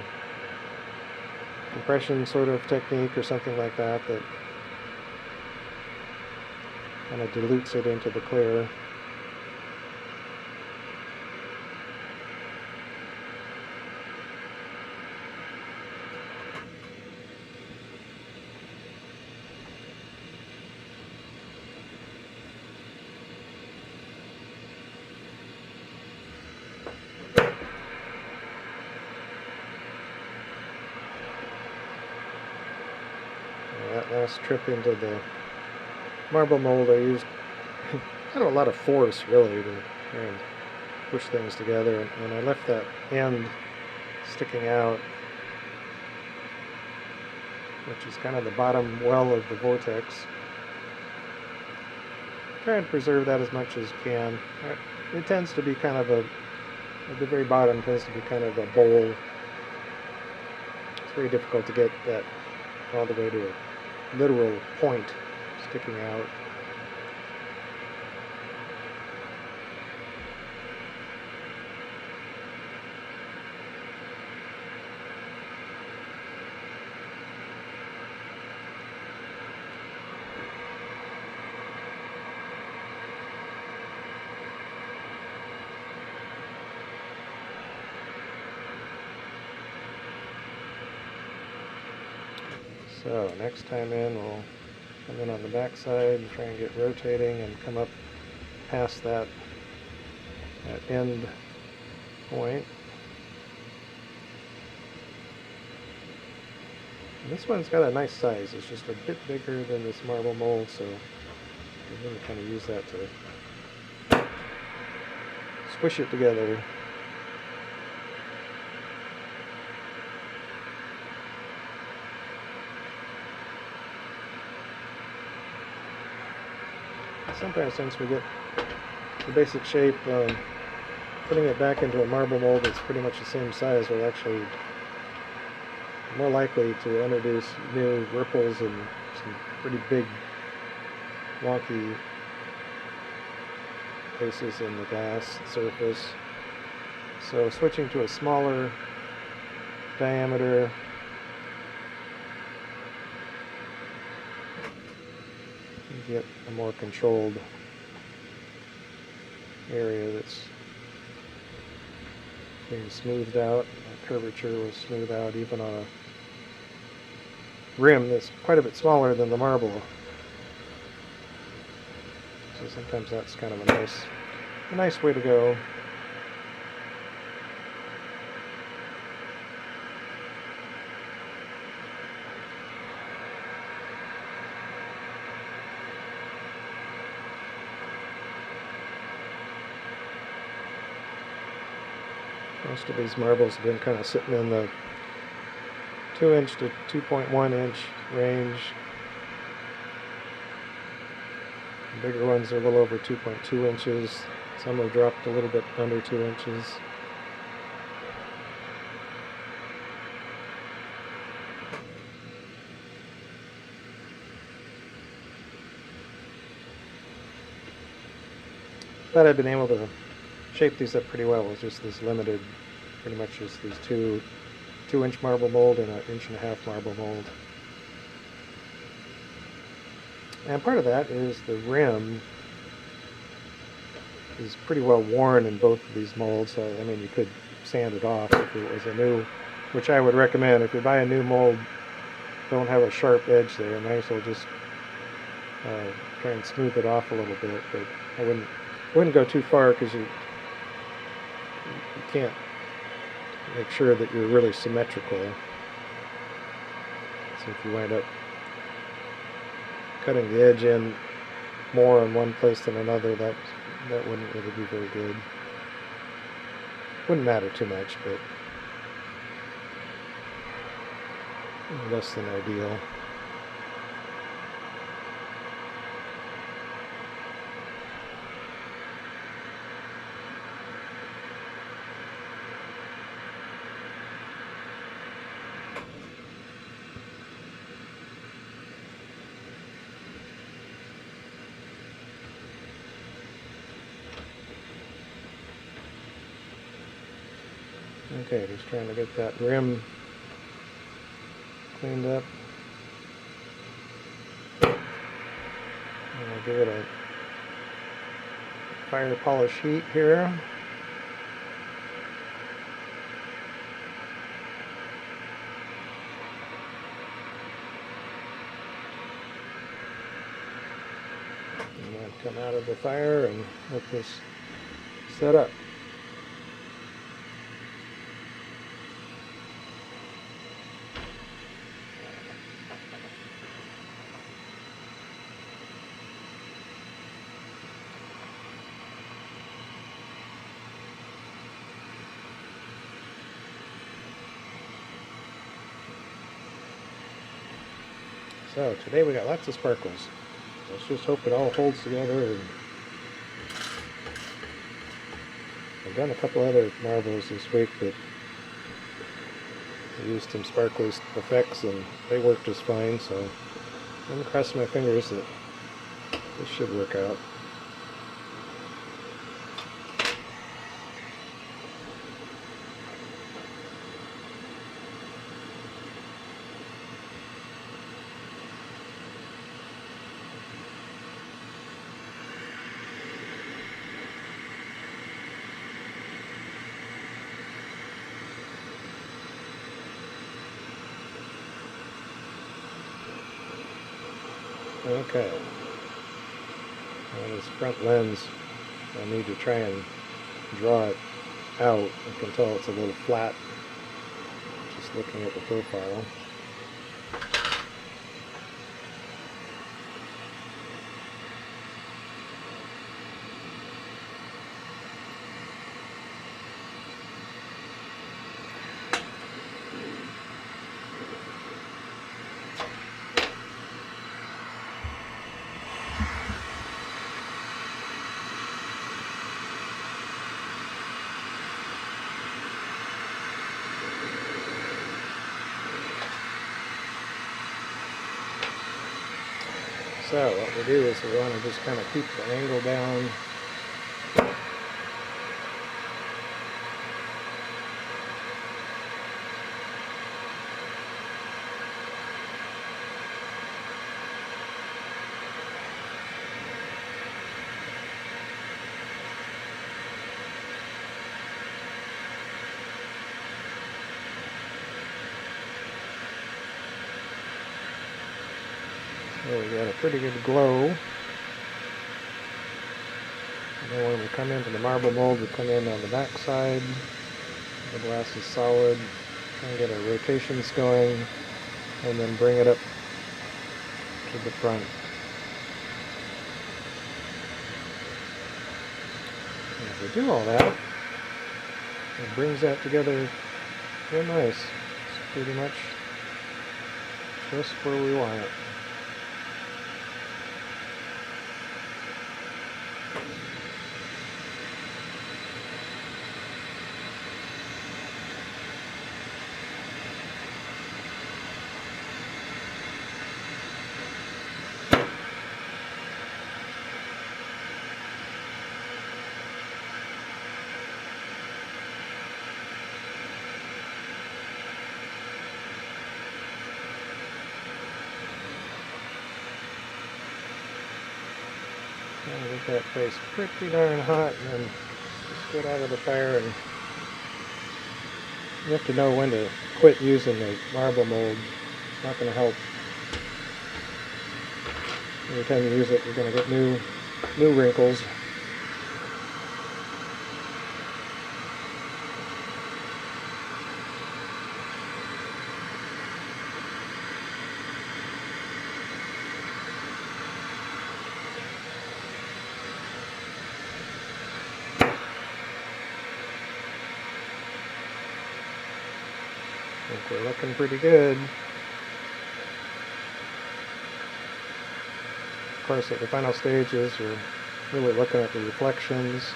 compression sort of technique or something like that, that kind of dilutes it into the clear. That last trip into the marble mold, I used kind of a lot of force really to try and push things together, and I left that end sticking out, which is kind of the bottom well of the vortex. Try and preserve that as much as you can. It tends to be kind of at the very bottom tends to be kind of a bowl. It's very difficult to get that all the way to a literal point sticking out. So next time in, we'll come in on the back side and try and get rotating and come up past that end point. And this one's got a nice size. It's just a bit bigger than this marble mold, so I'm going to kind of use that to squish it together. Sometimes since we get the basic shape putting it back into a marble mold that's pretty much the same size will actually more likely to introduce new ripples and some pretty big wonky places in the glass surface. So switching to a smaller diameter you get a more controlled area that's being smoothed out. The curvature will smooth out even on a rim that's quite a bit smaller than the marble. So sometimes that's kind of a nice way to go. Most of these marbles have been kind of sitting in the 2-inch to 2.1-inch range. The bigger ones are a little over 2.2 inches. Some have dropped a little bit under 2 inches. But I've been able to shape these up pretty well with just this limited, pretty much just these 2-inch marble mold and an 1.5-inch marble mold. And part of that is the rim is pretty well worn in both of these molds. So, I mean, you could sand it off if it was a new, which I would recommend. If you buy a new mold, don't have a sharp edge there. Might as well just try and smooth it off a little bit. But I wouldn't go too far because you can't make sure that you're really symmetrical. So if you wind up cutting the edge in more in one place than another, that wouldn't really be very good. Wouldn't matter too much, but less than ideal. Okay, just trying to get that rim cleaned up. And I'll give it a fire polish heat here. And then come out of the fire and let this set up. So today we got lots of sparkles. Let's just hope it all holds together. And I've done a couple other marbles this week that I used some sparkly effects and they worked just fine, so I'm crossing my fingers that this should work out. Okay, now this front lens, I need to try and draw it out. I can tell it's a little flat just looking at the profile. So what we do is we want to just kind of keep the angle down. So we got a pretty good glow. And then when we come into the marble mold, we come in on the back side. The glass is solid. And get our rotations going, and then bring it up to the front. And if we do all that, it brings that together real nice. It's pretty much just where we want it. Get that place pretty darn hot, and then just get out of the fire. And you have to know when to quit using the marble mold. It's not going to help. Every time you use it, you're going to get new wrinkles. I think we're looking pretty good. Of course, at the final stages, we're really looking at the reflections.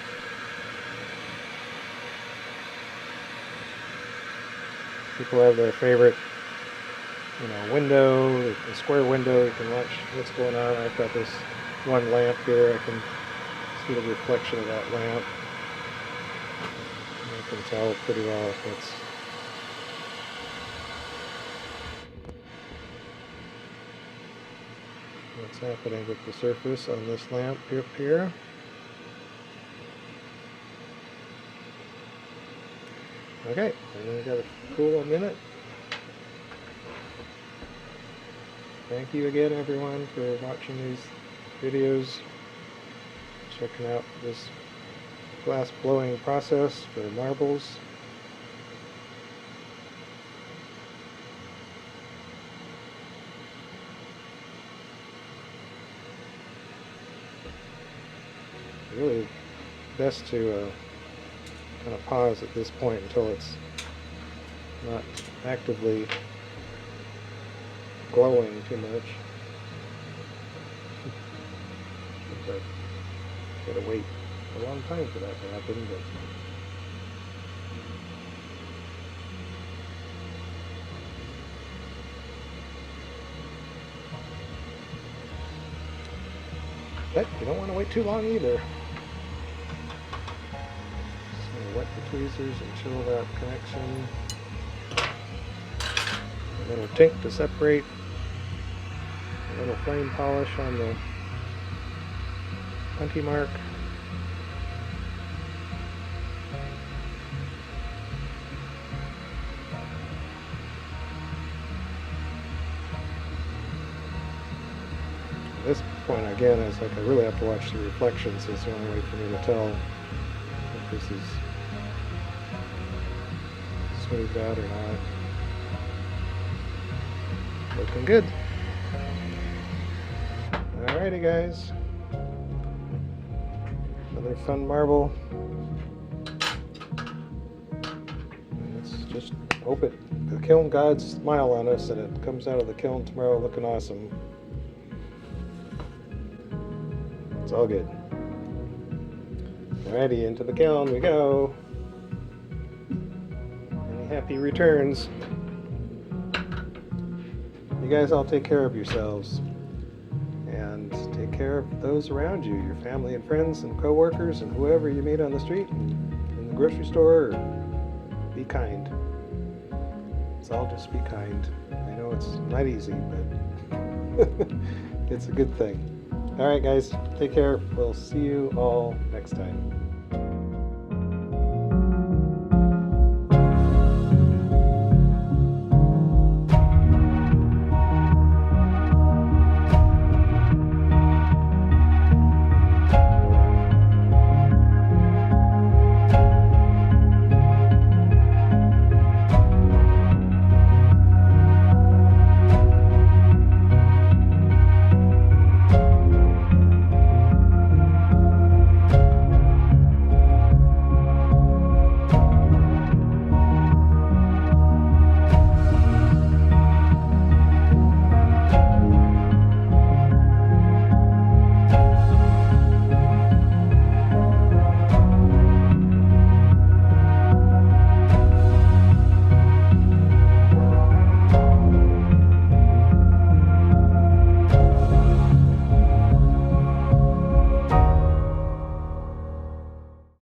People have their favorite, window, the square window. You can watch what's going on. I've got this one lamp here. I can see the reflection of that lamp. I can tell pretty well if it's what's happening with the surface on this lamp up here. Okay, and then we got to cool a minute. Thank you again, everyone, for watching these videos, checking out this glass blowing process for marbles. Really best to kind of pause at this point until it's not actively glowing too much. Gotta wait a long time for that to happen, but you don't want to wait too long either. Wet the tweezers and chill that connection. A little tint to separate. A little flame polish on the punty mark. At this point again, it's like I really have to watch the reflections. It's the only way for me to tell if this is smoothed out or not. Looking good. Alrighty guys. Another fun marble. Let's just hope the kiln gods smile on us and it comes out of the kiln tomorrow looking awesome. It's all good. Alrighty, into the kiln we go. Happy returns. You guys all take care of yourselves, and care of those around you, your family and friends and coworkers and whoever you meet on the street and in the grocery store. Be kind. It's all just be kind. I know it's not easy, but it's a good thing. All right, guys, take care. We'll see you all next time.